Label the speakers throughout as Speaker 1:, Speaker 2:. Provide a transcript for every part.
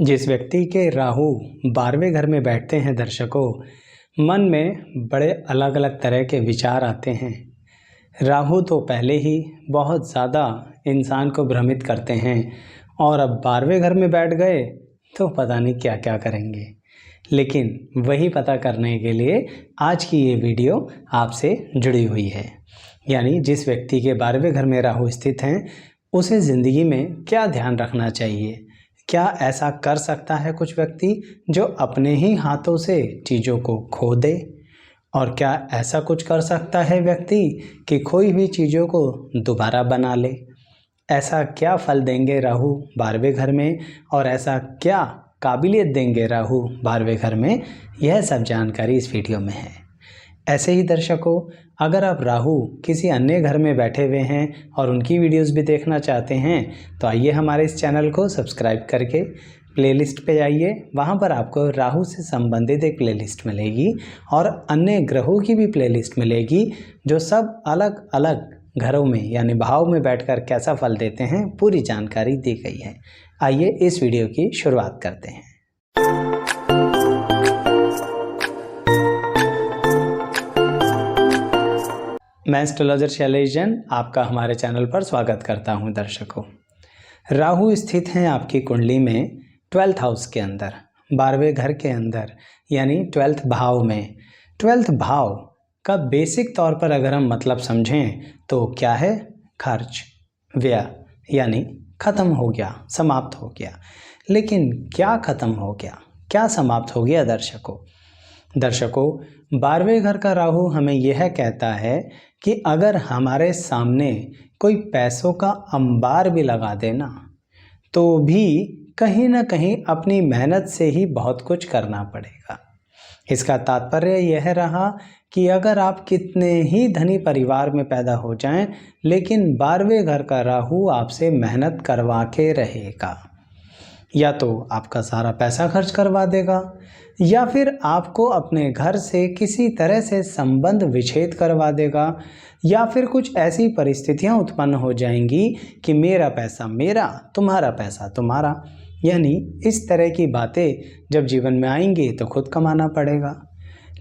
Speaker 1: जिस व्यक्ति के राहु 12वें घर में बैठते हैं दर्शकों, मन में बड़े अलग अलग तरह के विचार आते हैं। राहु तो पहले ही बहुत ज़्यादा इंसान को भ्रमित करते हैं और अब 12वें घर में बैठ गए तो पता नहीं क्या क्या करेंगे। लेकिन वही पता करने के लिए आज की ये वीडियो आपसे जुड़ी हुई है। यानी जिस व्यक्ति के 12वें घर में राहु स्थित हैं, उसे ज़िंदगी में क्या ध्यान रखना चाहिए। क्या ऐसा कर सकता है कुछ व्यक्ति जो अपने ही हाथों से चीज़ों को खो दे, और क्या ऐसा कुछ कर सकता है व्यक्ति कि खोई हुई चीज़ों को दोबारा बना ले। ऐसा क्या फल देंगे राहु 12वें घर में, और ऐसा क्या काबिलियत देंगे राहु 12वें घर में, यह सब जानकारी इस वीडियो में है। ऐसे ही दर्शकों, अगर आप राहु किसी अन्य घर में बैठे हुए हैं और उनकी वीडियोस भी देखना चाहते हैं तो आइए हमारे इस चैनल को सब्सक्राइब करके प्लेलिस्ट पे जाइए। वहाँ पर आपको राहु से संबंधित एक प्लेलिस्ट मिलेगी और अन्य ग्रहों की भी प्लेलिस्ट मिलेगी, जो सब अलग अलग घरों में यानी भाव में बैठकर कैसा फल देते हैं, पूरी जानकारी दी गई है। आइए इस वीडियो की शुरुआत करते हैं। मैं एस्ट्रोलॉजर शैलेश जैन आपका हमारे चैनल पर स्वागत करता हूं। दर्शकों, राहु स्थित हैं आपकी कुंडली में 12th हाउस के अंदर, 12वें घर के अंदर, यानी 12th भाव में। 12th भाव का बेसिक तौर पर अगर हम मतलब समझें तो क्या है? खर्च, व्यय, यानी खत्म हो गया, समाप्त हो गया। लेकिन क्या खत्म हो गया, क्या समाप्त हो गया? दर्शकों 12वें घर का राहु हमें यह कहता है कि अगर हमारे सामने कोई पैसों का अंबार भी लगा देना तो भी कहीं ना कहीं अपनी मेहनत से ही बहुत कुछ करना पड़ेगा। इसका तात्पर्य यह रहा कि अगर आप कितने ही धनी परिवार में पैदा हो जाएं, लेकिन 12वें घर का राहु आपसे मेहनत करवा के रहेगा। या तो आपका सारा पैसा खर्च करवा देगा, या फिर आपको अपने घर से किसी तरह से संबंध विच्छेद करवा देगा, या फिर कुछ ऐसी परिस्थितियां उत्पन्न हो जाएंगी कि मेरा पैसा मेरा, तुम्हारा पैसा तुम्हारा, यानी इस तरह की बातें जब जीवन में आएंगी तो खुद कमाना पड़ेगा।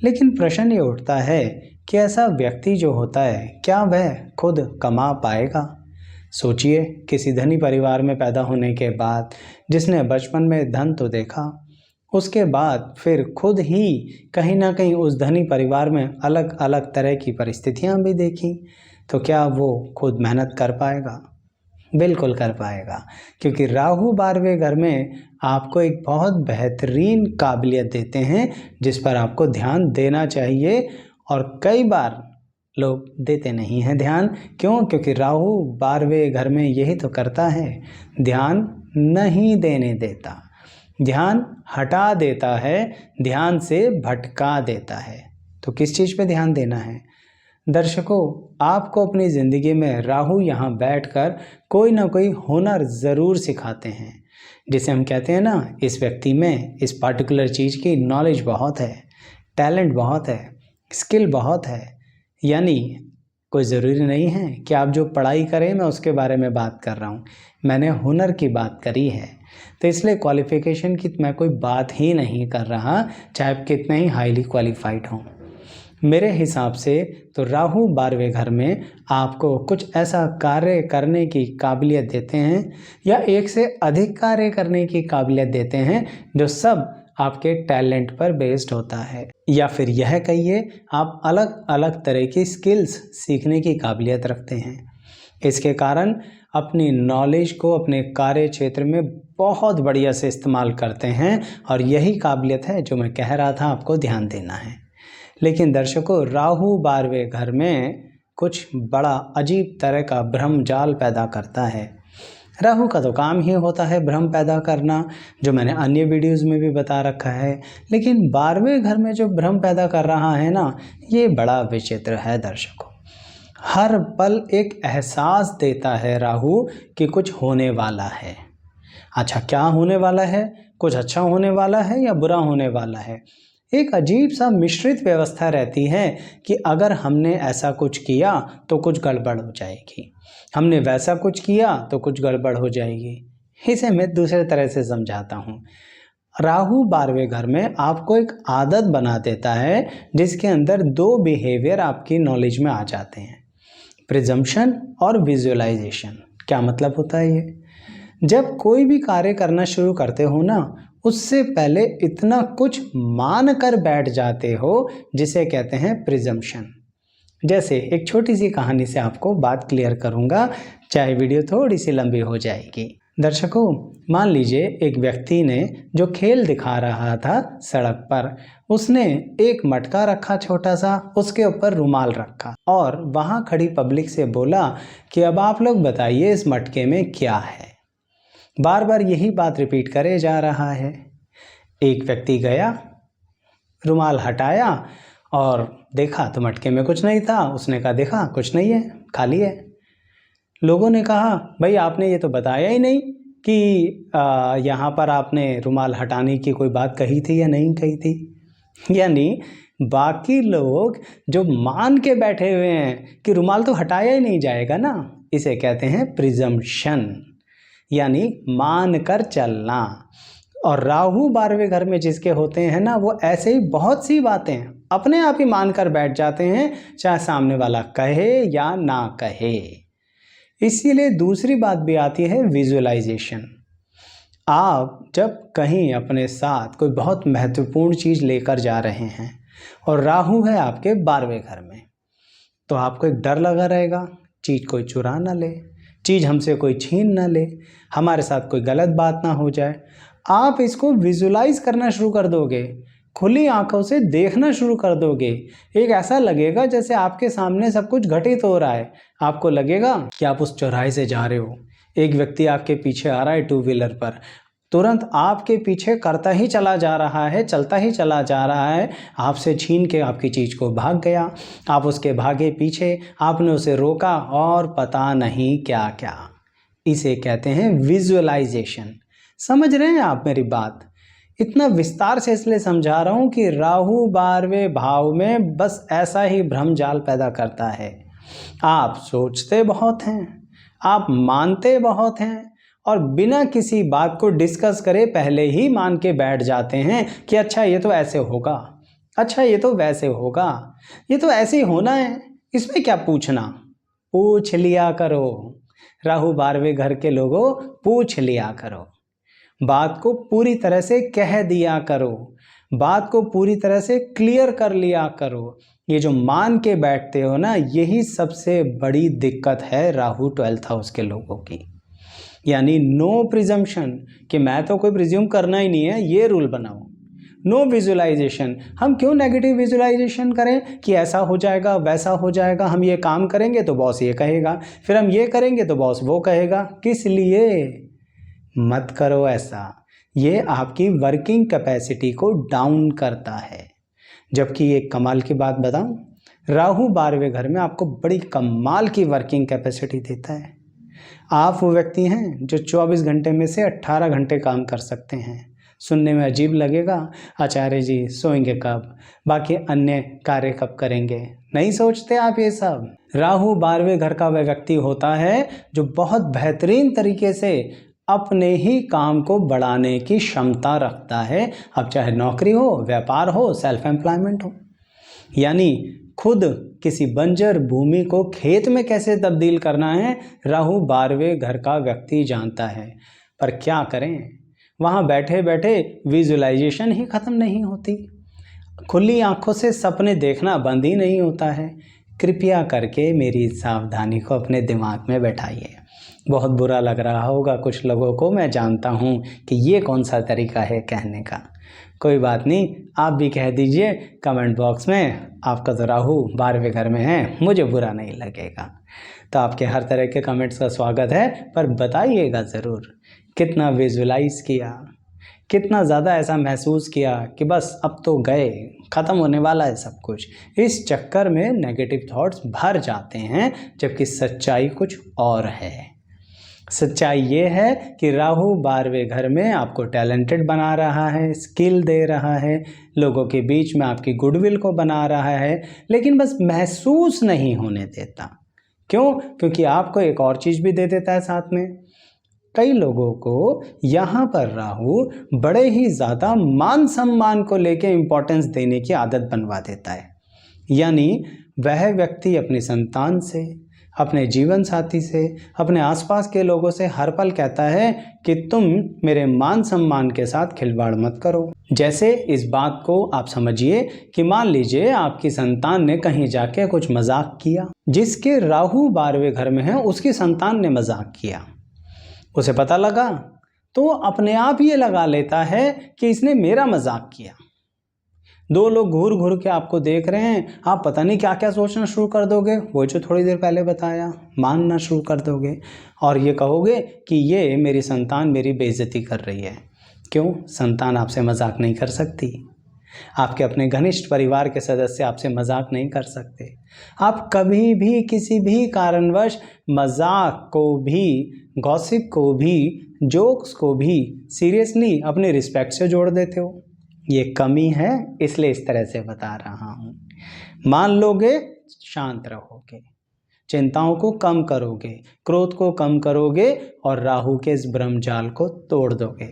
Speaker 1: लेकिन प्रश्न ये उठता है कि ऐसा व्यक्ति जो होता है, क्या वह खुद कमा पाएगा? सोचिए, किसी धनी परिवार में पैदा होने के बाद जिसने बचपन में धन तो देखा, उसके बाद फिर खुद ही कहीं ना कहीं उस धनी परिवार में अलग अलग तरह की परिस्थितियां भी देखी, तो क्या वो खुद मेहनत कर पाएगा? बिल्कुल कर पाएगा, क्योंकि राहु 12वें घर में आपको एक बहुत बेहतरीन काबिलियत देते हैं जिस पर आपको ध्यान देना चाहिए। और कई बार लोग देते नहीं हैं ध्यान। क्यों? क्योंकि राहु 12वें घर में यही तो करता है, ध्यान नहीं देने देता, ध्यान हटा देता है, ध्यान से भटका देता है। तो किस चीज़ पे ध्यान देना है? दर्शकों, आपको अपनी ज़िंदगी में राहु यहाँ बैठकर कोई ना कोई हुनर ज़रूर सिखाते हैं, जिसे हम कहते हैं ना, इस व्यक्ति में इस पार्टिकुलर चीज़ की नॉलेज बहुत है, टैलेंट बहुत है, स्किल बहुत है। यानी कोई ज़रूरी नहीं है कि आप जो पढ़ाई करें मैं उसके बारे में बात कर रहा हूँ, मैंने हुनर की बात करी है। तो इसलिए क्वालिफ़िकेशन की मैं कोई बात ही नहीं कर रहा, चाहे आप कितने ही हाईली क्वालिफाइड हों। मेरे हिसाब से तो राहु 12वें घर में आपको कुछ ऐसा कार्य करने की काबिलियत देते हैं, या एक से अधिक कार्य करने की काबिलियत देते हैं, जो सब आपके टैलेंट पर बेस्ड होता है। या फिर यह कहिए, आप अलग अलग तरह की स्किल्स सीखने की काबिलियत रखते हैं। इसके कारण अपनी नॉलेज को अपने कार्य क्षेत्र में बहुत बढ़िया से इस्तेमाल करते हैं, और यही काबिलियत है जो मैं कह रहा था आपको ध्यान देना है। लेकिन दर्शकों, राहु 12वें घर में कुछ बड़ा अजीब तरह का भ्रम जाल पैदा करता है। राहु का तो काम ही होता है भ्रम पैदा करना, जो मैंने अन्य वीडियोस में भी बता रखा है। लेकिन 12वें घर में जो भ्रम पैदा कर रहा है ना, ये बड़ा विचित्र है दर्शकों। हर पल एक एहसास देता है राहु कि कुछ होने वाला है। अच्छा, क्या होने वाला है? कुछ अच्छा होने वाला है या बुरा होने वाला है? एक अजीब सा मिश्रित व्यवस्था रहती है कि अगर हमने ऐसा कुछ किया तो कुछ गड़बड़ हो जाएगी, हमने वैसा कुछ किया तो कुछ गड़बड़ हो जाएगी। इसे मैं दूसरे तरह से समझाता हूँ। राहु 12वें घर में आपको एक आदत बना देता है जिसके अंदर दो बिहेवियर आपकी नॉलेज में आ जाते हैं, प्रिजम्पशन और विजुअलाइजेशन। क्या मतलब होता है ये? जब कोई भी कार्य करना शुरू करते हो ना, उससे पहले इतना कुछ मान कर बैठ जाते हो जिसे कहते हैं प्रिजम्पशन। जैसे एक छोटी सी कहानी से आपको बात क्लियर करूंगा, चाहे वीडियो थोड़ी सी लंबी हो जाएगी। दर्शकों, मान लीजिए एक व्यक्ति ने जो खेल दिखा रहा था सड़क पर, उसने एक मटका रखा छोटा सा, उसके ऊपर रुमाल रखा और वहां खड़ी पब्लिक से बोला कि अब आप लोग बताइए इस मटके में क्या है। बार बार यही बात रिपीट करे जा रहा है। एक व्यक्ति गया, रुमाल हटाया और देखा तो मटके में कुछ नहीं था। उसने कहा देखा कुछ नहीं है, खाली है। लोगों ने कहा भाई आपने ये तो बताया ही नहीं कि यहाँ पर आपने रुमाल हटाने की कोई बात कही थी या नहीं कही थी। यानी बाकी लोग जो मान के बैठे हुए हैं कि रुमाल तो हटाया ही नहीं जाएगा ना, इसे कहते हैं प्रिजम्पशन, यानी मान कर चलना। और राहु 12वें घर में जिसके होते हैं ना, वो ऐसे ही बहुत सी बातें अपने आप ही मान कर बैठ जाते हैं, चाहे सामने वाला कहे या ना कहे। इसीलिए दूसरी बात भी आती है विजुअलाइजेशन। आप जब कहीं अपने साथ कोई बहुत महत्वपूर्ण चीज़ लेकर जा रहे हैं और राहु है आपके 12वें घर में, तो आपको एक डर लगा रहेगा, चीज़ कोई चुरा ना ले, चीज़ हमसे कोई छीन ना ले, हमारे साथ कोई गलत बात ना हो जाए। आप इसको विजुलाइज करना शुरू कर दोगे, खुली आंखों से देखना शुरू कर दोगे। एक ऐसा लगेगा जैसे आपके सामने सब कुछ घटित हो रहा है। आपको लगेगा कि आप उस चौराहे से जा रहे हो, एक व्यक्ति आपके पीछे आ रहा है टू व्हीलर पर, तुरंत आपके पीछे करता ही चला जा रहा है, चलता ही चला जा रहा है, आपसे छीन के आपकी चीज़ को भाग गया। आप उसके भागे पीछे, आपने उसे रोका और पता नहीं क्या क्या। इसे कहते हैं विजुअलाइजेशन। समझ रहे हैं आप मेरी बात? इतना विस्तार से इसलिए समझा रहा हूँ कि राहु 12वें भाव में बस ऐसा ही भ्रम जाल पैदा करता है। आप सोचते बहुत हैं, आप मानते बहुत हैं और बिना किसी बात को डिस्कस करे पहले ही मान के बैठ जाते हैं कि अच्छा ये तो ऐसे होगा, अच्छा ये तो वैसे होगा, ये तो ऐसे ही होना है, इसमें क्या पूछना। पूछ लिया करो, राहु 12वें घर के लोगों, पूछ लिया करो, बात को पूरी तरह से कह दिया करो, बात को पूरी तरह से क्लियर कर लिया करो। ये जो मान के बैठते हो ना, यही सबसे बड़ी दिक्कत है राहु 12th हाउस के लोगों की। यानी नो प्रिजम्पशन, कि मैं तो कोई प्रिज्यूम करना ही नहीं है, ये रूल बनाओ। नो विजुअलाइजेशन, हम क्यों नेगेटिव विजुअलाइजेशन करें कि ऐसा हो जाएगा वैसा हो जाएगा, हम ये काम करेंगे तो बॉस ये कहेगा, फिर हम ये करेंगे तो बॉस वो कहेगा। किस लिए? मत करो ऐसा, ये आपकी वर्किंग कैपेसिटी को डाउन करता है। जबकि एक कमाल की बात बताऊं, राहु 12वें घर में आपको बड़ी कमाल की वर्किंग कैपेसिटी देता है। आप वो व्यक्ति हैं जो 24 घंटे में से 18 घंटे काम कर सकते हैं। सुनने में अजीब लगेगा, आचार्य जी सोएंगे कब, बाकी अन्य कार्य कब करेंगे, नहीं सोचते आप ये सब। राहु 12वें घर का वह व्यक्ति होता है जो बहुत बेहतरीन तरीके से अपने ही काम को बढ़ाने की क्षमता रखता है। अब चाहे नौकरी हो, व्यापार हो, सेल्फ एम्प्लॉयमेंट हो, यानी खुद किसी बंजर भूमि को खेत में कैसे तब्दील करना है, राहु 12वें घर का व्यक्ति जानता है। पर क्या करें, वहाँ बैठे बैठे विजुअलाइजेशन ही ख़त्म नहीं होती, खुली आंखों से सपने देखना बंद ही नहीं होता है। कृपया करके मेरी सावधानी को अपने दिमाग में बैठाइए। बहुत बुरा लग रहा होगा कुछ लोगों को, मैं जानता हूँ कि ये कौन सा तरीका है कहने का। कोई बात नहीं, आप भी कह दीजिए कमेंट बॉक्स में, आपका तो राहु 12वें घर में है, मुझे बुरा नहीं लगेगा। तो आपके हर तरह के कमेंट्स का स्वागत है, पर बताइएगा ज़रूर कितना विजुअलाइज किया, कितना ज़्यादा ऐसा महसूस किया कि बस अब तो गए, ख़त्म होने वाला है सब कुछ। इस चक्कर में नेगेटिव थॉट्स भर जाते हैं, जबकि सच्चाई कुछ और है। सच्चाई ये है कि राहु 12वें घर में आपको टैलेंटेड बना रहा है, स्किल दे रहा है, लोगों के बीच में आपकी गुडविल को बना रहा है, लेकिन बस महसूस नहीं होने देता। क्यों? क्योंकि आपको एक और चीज़ भी दे देता है साथ में, कई लोगों को यहाँ पर राहु बड़े ही ज़्यादा मान सम्मान को लेके इम्पोर्टेंस देने की आदत बनवा देता है। यानी वह व्यक्ति अपनी संतान से, अपने जीवन साथी से, अपने आसपास के लोगों से हर पल कहता है कि तुम मेरे मान सम्मान के साथ खिलवाड़ मत करो। जैसे इस बात को आप समझिए कि मान लीजिए आपकी संतान ने कहीं जाके कुछ मजाक किया, जिसके राहु 12वें घर में है उसकी संतान ने मजाक किया, उसे पता लगा तो अपने आप ये लगा लेता है कि इसने मेरा मजाक किया। दो लोग घूर घूर के आपको देख रहे हैं, आप पता नहीं क्या क्या सोचना शुरू कर दोगे, वो जो थोड़ी देर पहले बताया, मानना शुरू कर दोगे और ये कहोगे कि ये मेरी संतान मेरी बेइज्जती कर रही है। क्यों? संतान आपसे मजाक नहीं कर सकती, आपके अपने घनिष्ठ परिवार के सदस्य आपसे मजाक नहीं कर सकते। आप कभी भी किसी भी कारणवश मजाक को भी, गॉसिप को भी, जोक्स को भी सीरियसली अपने रिस्पेक्ट से जोड़ देते हो। ये कमी है, इसलिए इस तरह से बता रहा हूँ। मान लोगे, शांत रहोगे, चिंताओं को कम करोगे, क्रोध को कम करोगे और राहु के इस ब्रह्मजाल को तोड़ दोगे।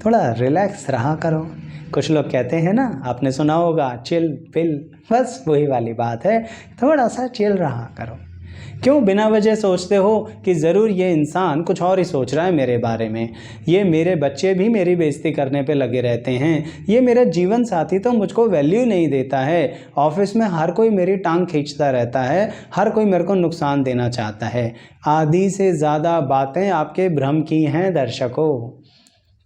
Speaker 1: थोड़ा रिलैक्स रहा करो। कुछ लोग कहते हैं ना, आपने सुना होगा, चिल पिल, बस वही वाली बात है। थोड़ा सा चिल रहा करो। क्यों बिना वजह सोचते हो कि ज़रूर ये इंसान कुछ और ही सोच रहा है मेरे बारे में, ये मेरे बच्चे भी मेरी बेइज्जती करने पे लगे रहते हैं, ये मेरा जीवन साथी तो मुझको वैल्यू नहीं देता है, ऑफिस में हर कोई मेरी टांग खींचता रहता है, हर कोई मेरे को नुकसान देना चाहता है। आधी से ज़्यादा बातें आपके भ्रम की हैं दर्शकों।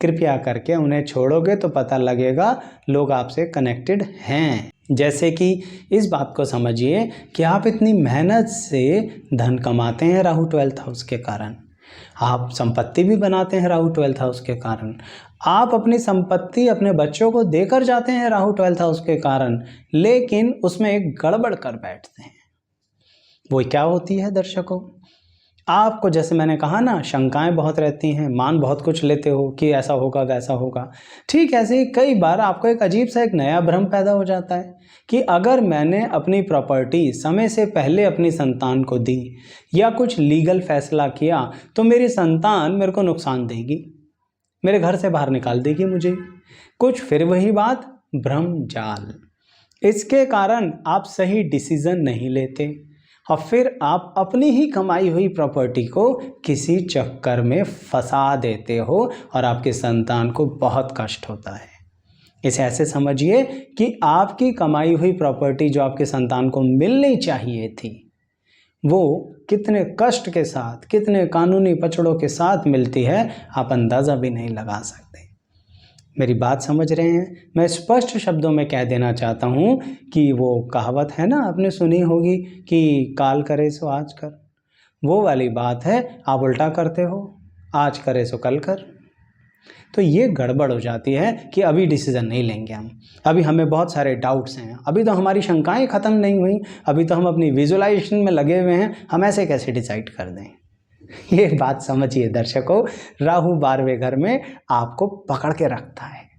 Speaker 1: कृपया करके उन्हें छोड़ोगे तो पता लगेगा लोग आपसे कनेक्टेड हैं। जैसे कि इस बात को समझिए कि आप इतनी मेहनत से धन कमाते हैं राहु 12th हाउस के कारण, आप संपत्ति भी बनाते हैं राहु 12th हाउस के कारण, आप अपनी संपत्ति अपने बच्चों को देकर जाते हैं राहु 12th हाउस के कारण, लेकिन उसमें एक गड़बड़ कर बैठते हैं। वो क्या होती है दर्शकों? आपको, जैसे मैंने कहा ना, शंकाएं बहुत रहती हैं, मान बहुत कुछ लेते हो कि ऐसा होगा वैसा होगा। ठीक ऐसे ही कई बार आपको एक अजीब सा एक नया भ्रम पैदा हो जाता है कि अगर मैंने अपनी प्रॉपर्टी समय से पहले अपनी संतान को दी या कुछ लीगल फैसला किया तो मेरी संतान मेरे को नुकसान देगी, मेरे घर से बाहर निकाल देगी मुझे। कुछ फिर वही बात, भ्रम जाल। इसके कारण आप सही डिसीजन नहीं लेते और फिर आप अपनी ही कमाई हुई प्रॉपर्टी को किसी चक्कर में फंसा देते हो और आपकी संतान को बहुत कष्ट होता है। इसे ऐसे समझिए कि आपकी कमाई हुई प्रॉपर्टी जो आपकी संतान को मिलनी चाहिए थी, वो कितने कष्ट के साथ, कितने कानूनी पचड़ों के साथ मिलती है, आप अंदाज़ा भी नहीं लगा सकते। मेरी बात समझ रहे हैं? मैं स्पष्ट शब्दों में कह देना चाहता हूँ कि वो कहावत है ना, आपने सुनी होगी कि काल करे सो आज कर, वो वाली बात है। आप उल्टा करते हो, आज करे सो कल कर। तो ये गड़बड़ हो जाती है कि अभी डिसीज़न नहीं लेंगे हम, अभी हमें बहुत सारे डाउट्स हैं, अभी तो हमारी शंकाएं ख़त्म नहीं हुई, अभी तो हम अपनी विजुअलाइजेशन में लगे हुए हैं, हम ऐसे कैसे डिसाइड कर दें। ये बात समझिए दर्शकों, राहु 12वें घर में आपको पकड़ के रखता है,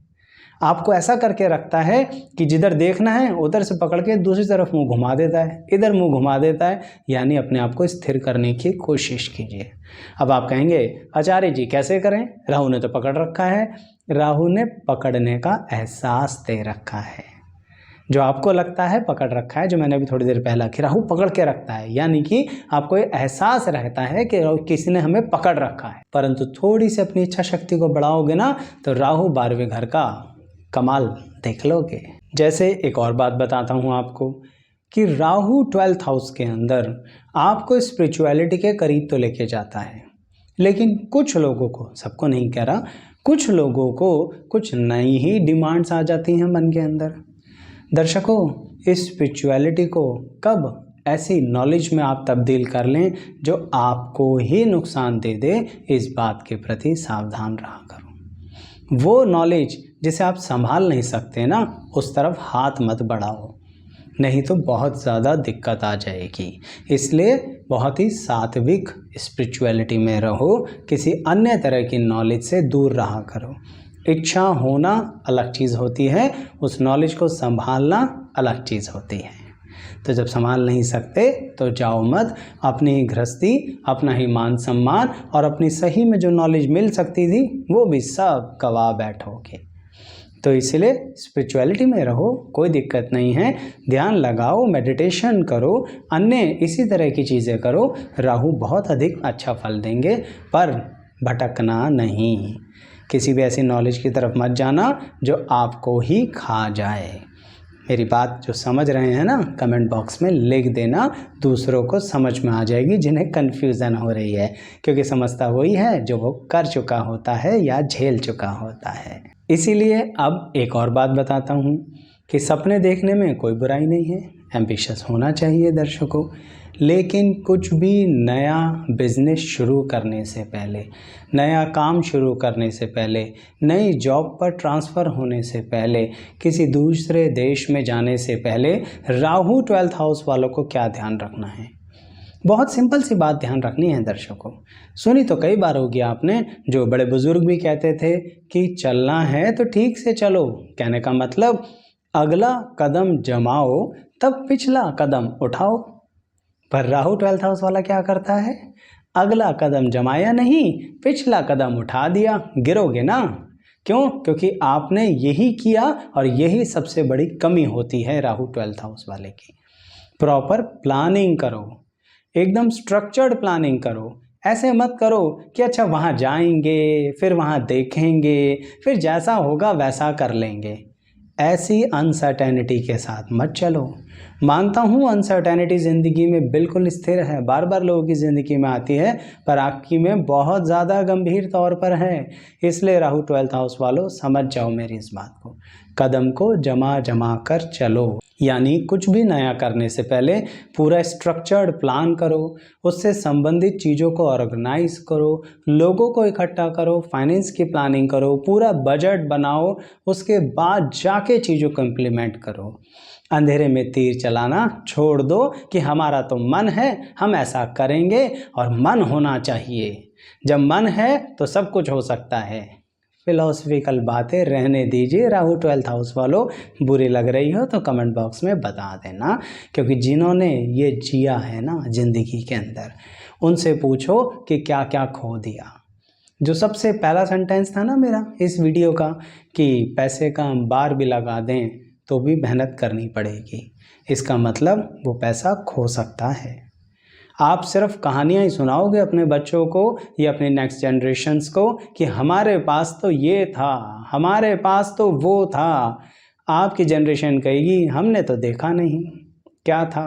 Speaker 1: आपको ऐसा करके रखता है कि जिधर देखना है उधर से पकड़ के दूसरी तरफ मुंह घुमा देता है, इधर मुंह घुमा देता है। यानी अपने आप को स्थिर करने की कोशिश कीजिए। अब आप कहेंगे आचार्य जी कैसे करें, राहु ने तो पकड़ रखा है। राहु ने पकड़ने का एहसास दे रखा है। जो आपको लगता है पकड़ रखा है, जो मैंने अभी थोड़ी देर पहले कि राहु पकड़ के रखता है, यानी कि आपको ये एहसास रहता है कि किसी ने हमें पकड़ रखा है। परंतु थोड़ी सी अपनी इच्छा शक्ति को बढ़ाओगे ना तो राहु 12वें घर का कमाल देख लोगे। जैसे एक और बात बताता हूँ आपको कि राहु 12th हाउस के अंदर आपको स्पिरिचुअलिटी के करीब तो लेके जाता है, लेकिन कुछ लोगों को, सबको नहीं कह रहा, कुछ लोगों को कुछ नई ही डिमांड्स आ जाती हैं मन के अंदर। दर्शकों, इस स्पिरिचुअलिटी को कब ऐसी नॉलेज में आप तब्दील कर लें जो आपको ही नुकसान दे दे, इस बात के प्रति सावधान रहा करो। वो नॉलेज जिसे आप संभाल नहीं सकते ना, उस तरफ हाथ मत बढ़ाओ, नहीं तो बहुत ज़्यादा दिक्कत आ जाएगी। इसलिए बहुत ही सात्विक स्पिरिचुअलिटी में रहो, किसी अन्य तरह की नॉलेज से दूर रहा करो। इच्छा होना अलग चीज़ होती है, उस नॉलेज को संभालना अलग चीज़ होती है। तो जब संभाल नहीं सकते तो जाओ मत, अपनी ही गृहस्थी, अपना ही मान सम्मान और अपनी सही में जो नॉलेज मिल सकती थी वो भी सब गवा बैठोगे। तो इसलिए स्पिरिचुअलिटी में रहो, कोई दिक्कत नहीं है, ध्यान लगाओ, मेडिटेशन करो, अन्य इसी तरह की चीज़ें करो, राहु बहुत अधिक अच्छा फल देंगे। पर भटकना नहीं, किसी भी ऐसी नॉलेज की तरफ मत जाना जो आपको ही खा जाए। मेरी बात जो समझ रहे हैं ना, कमेंट बॉक्स में लिख देना, दूसरों को समझ में आ जाएगी जिन्हें कन्फ्यूज़न हो रही है, क्योंकि समझता वही है जो वो कर चुका होता है या झेल चुका होता है। इसीलिए अब एक और बात बताता हूँ कि सपने देखने में कोई बुराई नहीं है, एम्बिशियस होना चाहिए दर्शकों, लेकिन कुछ भी नया बिजनेस शुरू करने से पहले, नया काम शुरू करने से पहले, नई जॉब पर ट्रांसफ़र होने से पहले, किसी दूसरे देश में जाने से पहले राहु 12th हाउस वालों को क्या ध्यान रखना है? बहुत सिंपल सी बात ध्यान रखनी है दर्शकों। सुनी तो कई बार होगी आपने, जो बड़े बुजुर्ग भी कहते थे कि चलना है तो ठीक से चलो। कहने का मतलब अगला कदम जमाओ तब पिछला कदम उठाओ। पर राहु 12th हाउस वाला क्या करता है? अगला कदम जमाया नहीं, पिछला कदम उठा दिया। गिरोगे ना। क्यों? क्योंकि आपने यही किया और यही सबसे बड़ी कमी होती है राहु 12th हाउस वाले की। प्रॉपर प्लानिंग करो, एकदम स्ट्रक्चर्ड प्लानिंग करो। ऐसे मत करो कि अच्छा वहाँ जाएंगे, फिर वहाँ देखेंगे, फिर जैसा होगा वैसा कर लेंगे। ऐसी अनसर्टेनिटी के साथ मत चलो। मानता हूँ अनसर्टेनिटी ज़िंदगी में बिल्कुल स्थिर है, बार बार लोगों की ज़िंदगी में आती है, पर आपकी में बहुत ज़्यादा गंभीर तौर पर है। इसलिए राहु 12th हाउस वालों समझ जाओ मेरी इस बात को, कदम को जमा जमा कर चलो। यानी कुछ भी नया करने से पहले पूरा स्ट्रक्चर्ड प्लान करो, उससे संबंधित चीज़ों को ऑर्गेनाइज करो, लोगों को इकट्ठा करो, फाइनेंस की प्लानिंग करो, पूरा बजट बनाओ, उसके बाद जाके चीज़ों को इम्प्लीमेंट करो। अंधेरे में तीर चलाना छोड़ दो कि हमारा तो मन है, हम ऐसा करेंगे, और मन होना चाहिए। जब मन है तो सब कुछ हो सकता है। फिलोसफिकल बातें रहने दीजिए राहु 12th हाउस वालों, बुरी लग रही हो तो कमेंट बॉक्स में बता देना, क्योंकि जिन्होंने ये जिया है ना ज़िंदगी के अंदर, उनसे पूछो कि क्या क्या खो दिया। जो सबसे पहला सेंटेंस था ना मेरा इस वीडियो का, कि पैसे का हम बार भी लगा दें तो भी मेहनत करनी पड़ेगी, इसका मतलब वो पैसा खो सकता है। आप सिर्फ कहानियाँ ही सुनाओगे अपने बच्चों को या अपने नेक्स्ट जनरेशन्स को कि हमारे पास तो ये था, हमारे पास तो वो था। आपकी जनरेशन कहेगी हमने तो देखा नहीं क्या था।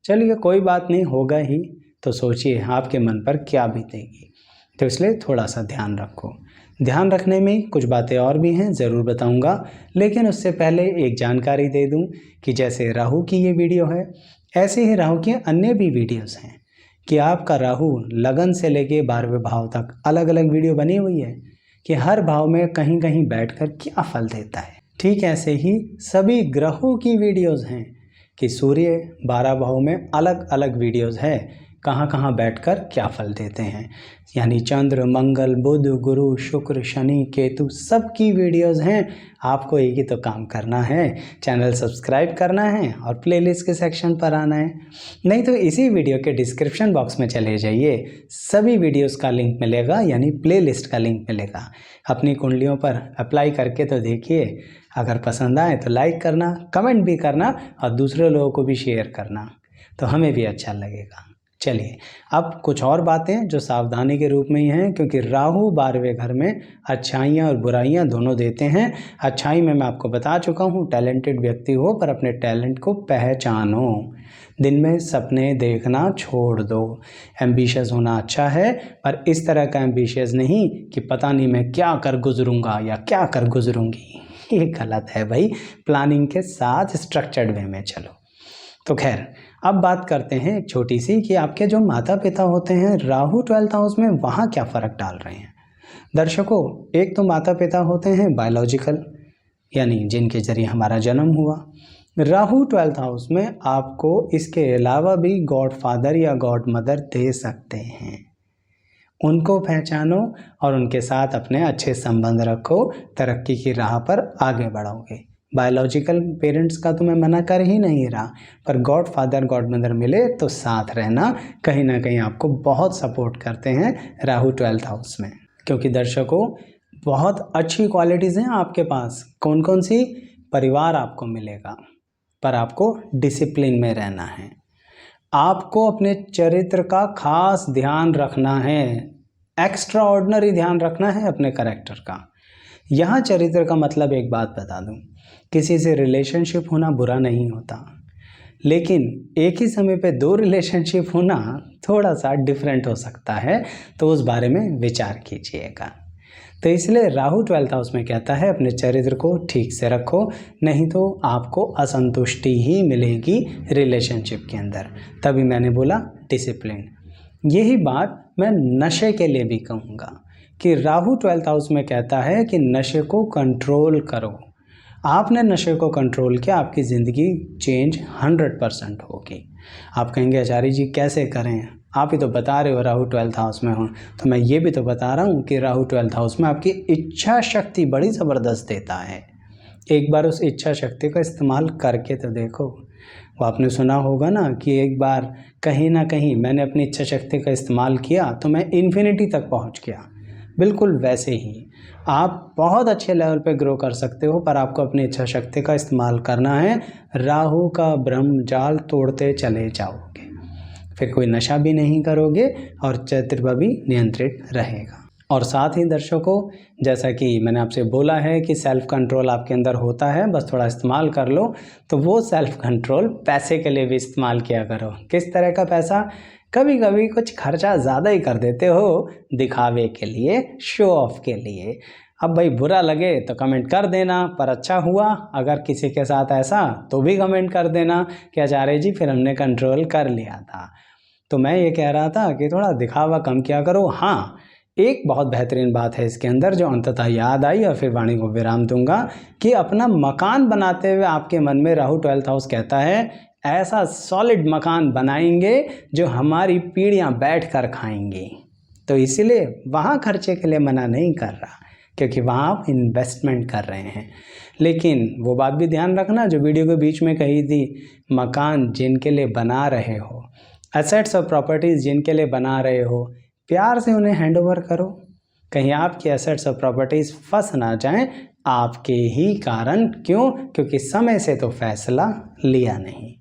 Speaker 1: चलिए कोई बात नहीं, होगा ही, तो सोचिए आपके मन पर क्या बीतेगी। तो इसलिए थोड़ा सा ध्यान रखो। ध्यान रखने में कुछ बातें और भी हैं, ज़रूर बताऊंगा, लेकिन उससे पहले एक जानकारी दे दूं कि जैसे राहु की ये वीडियो है, ऐसे ही राहु की अन्य भी वीडियोस हैं कि आपका राहु लगन से लेके 12वें भाव तक अलग अलग वीडियो बनी हुई है कि हर भाव में कहीं कहीं बैठकर क्या फल देता है। ठीक ऐसे ही सभी ग्रहों की वीडियोस हैं कि सूर्य 12 भाव में अलग अलग वीडियोस है, कहाँ कहाँ बैठकर क्या फल देते हैं। यानी चंद्र, मंगल, बुध, गुरु, शुक्र, शनि, केतु सबकी वीडियोस हैं। आपको एक ही तो काम करना है, चैनल सब्सक्राइब करना है और प्लेलिस्ट के सेक्शन पर आना है। नहीं तो इसी वीडियो के डिस्क्रिप्शन बॉक्स में चले जाइए, सभी वीडियोस का लिंक मिलेगा, यानी प्लेलिस्ट का लिंक मिलेगा। अपनी कुंडलियों पर अप्लाई करके तो देखिए, अगर पसंद आए तो लाइक करना, कमेंट भी करना और दूसरे लोगों को भी शेयर करना, तो हमें भी अच्छा लगेगा। चलिए अब कुछ और बातें जो सावधानी के रूप में ही हैं, क्योंकि राहु 12वें घर में अच्छाइयाँ और बुराइयाँ दोनों देते हैं। अच्छाई में मैं आपको बता चुका हूँ, टैलेंटेड व्यक्ति हो पर अपने टैलेंट को पहचानो, दिन में सपने देखना छोड़ दो। एम्बिशियस होना अच्छा है, पर इस तरह का एम्बिशियस नहीं कि पता नहीं मैं क्या कर गुजरूंगा या क्या कर गुजरूंगी, ये गलत है भाई। प्लानिंग के साथ स्ट्रक्चर्ड वे में चलो। तो खैर अब बात करते हैं एक छोटी सी कि आपके जो माता पिता होते हैं राहु 12th हाउस में, वहाँ क्या फ़र्क डाल रहे हैं। दर्शकों, एक तो माता पिता होते हैं बायोलॉजिकल, यानी जिनके जरिए हमारा जन्म हुआ। राहु 12th हाउस में आपको इसके अलावा भी गॉड फादर या गॉड मदर दे सकते हैं। उनको पहचानो और उनके साथ अपने अच्छे संबंध रखो, तरक्की की राह पर आगे बढ़ोगे। बायोलॉजिकल पेरेंट्स का तो मैं मना कर ही नहीं रहा, पर गॉड फादर गॉड मदर मिले तो साथ रहना कहीं ना कहीं आपको बहुत सपोर्ट करते हैं राहु 12th हाउस में। क्योंकि दर्शकों, बहुत अच्छी क्वालिटीज़ हैं आपके पास। कौन कौन सी? परिवार आपको मिलेगा, पर आपको डिसिप्लिन में रहना है। आपको अपने चरित्र का खास ध्यान रखना है, एक्स्ट्रा ऑर्डिनरी ध्यान रखना है अपने कैरेक्टर का। यहाँ चरित्र का मतलब एक बात बता दूँ, किसी से रिलेशनशिप होना बुरा नहीं होता, लेकिन एक ही समय पे 2 रिलेशनशिप होना थोड़ा सा डिफरेंट हो सकता है, तो उस बारे में विचार कीजिएगा। तो इसलिए राहु 12th हाउस में कहता है अपने चरित्र को ठीक से रखो, नहीं तो आपको असंतुष्टि ही मिलेगी रिलेशनशिप के अंदर। तभी मैंने बोला डिसिप्लिन। यही बात मैं नशे के लिए भी कहूँगा कि राहु 12th हाउस में कहता है कि नशे को कंट्रोल करो। आपने नशे को कंट्रोल किया, आपकी ज़िंदगी चेंज 100% होगी। आप कहेंगे आचार्य जी कैसे करें, आप ही तो बता रहे हो राहु 12th हाउस में हो। तो मैं ये भी तो बता रहा हूँ कि राहु 12th हाउस में आपकी इच्छा शक्ति बड़ी ज़बरदस्त देता है। एक बार उस इच्छा शक्ति का इस्तेमाल करके तो देखो। वो आपने सुना होगा ना कि एक बार कहीं ना कहीं मैंने अपनी इच्छा शक्ति का इस्तेमाल किया तो मैं इन्फिनिटी तक पहुँच गया। बिल्कुल वैसे ही आप बहुत अच्छे लेवल पे ग्रो कर सकते हो, पर आपको अपनी इच्छा शक्ति का इस्तेमाल करना है। राहु का ब्रह्म जाल तोड़ते चले जाओगे, फिर कोई नशा भी नहीं करोगे और चरित्र भी नियंत्रित रहेगा। और साथ ही दर्शकों, जैसा कि मैंने आपसे बोला है कि सेल्फ कंट्रोल आपके अंदर होता है, बस थोड़ा इस्तेमाल कर लो। तो वो सेल्फ कंट्रोल पैसे के लिए भी इस्तेमाल किया करो। किस तरह का पैसा? कभी कभी कुछ खर्चा ज़्यादा ही कर देते हो दिखावे के लिए, शो ऑफ के लिए। अब भाई बुरा लगे तो कमेंट कर देना, पर अच्छा हुआ अगर किसी के साथ ऐसा तो भी कमेंट कर देना कि आचार्य जी फिर हमने कंट्रोल कर लिया था। तो मैं ये कह रहा था कि थोड़ा दिखावा कम किया करो। हाँ, एक बहुत बेहतरीन बात है इसके अंदर जो अंततः याद आई और फिर वाणी को विराम दूंगा कि अपना मकान बनाते हुए आपके मन में राहु 12th हाउस कहता है ऐसा सॉलिड मकान बनाएंगे जो हमारी पीढ़ियां बैठ कर खाएंगी। तो इसीलिए वहाँ खर्चे के लिए मना नहीं कर रहा, क्योंकि वहाँ आप इन्वेस्टमेंट कर रहे हैं। लेकिन वो बात भी ध्यान रखना जो वीडियो के बीच में कही थी, मकान जिनके लिए बना रहे हो, एसेट्स और प्रॉपर्टीज़ जिनके लिए बना रहे हो, प्यार से उन्हें हैंड ओवर करो। कहीं आपके एसेट्स और प्रॉपर्टीज़ फंस ना जाएं आपके ही कारण। क्यों? क्योंकि समय से तो फैसला लिया नहीं।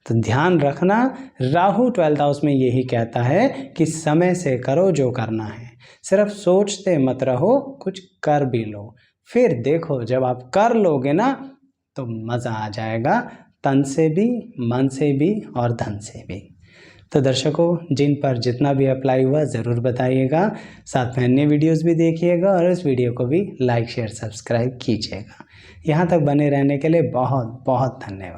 Speaker 1: तो ध्यान रखना, राहु 12th हाउस में यही कहता है कि समय से करो जो करना है, सिर्फ सोचते मत रहो, कुछ कर भी लो। फिर देखो जब आप कर लोगे ना तो मज़ा आ जाएगा, तन से भी, मन से भी और धन से भी। तो दर्शकों, जिन पर जितना भी अप्लाई हुआ ज़रूर बताइएगा, साथ में अन्य वीडियोस भी देखिएगा और इस वीडियो को भी लाइक शेयर सब्सक्राइब कीजिएगा। यहाँ तक बने रहने के लिए बहुत बहुत धन्यवाद।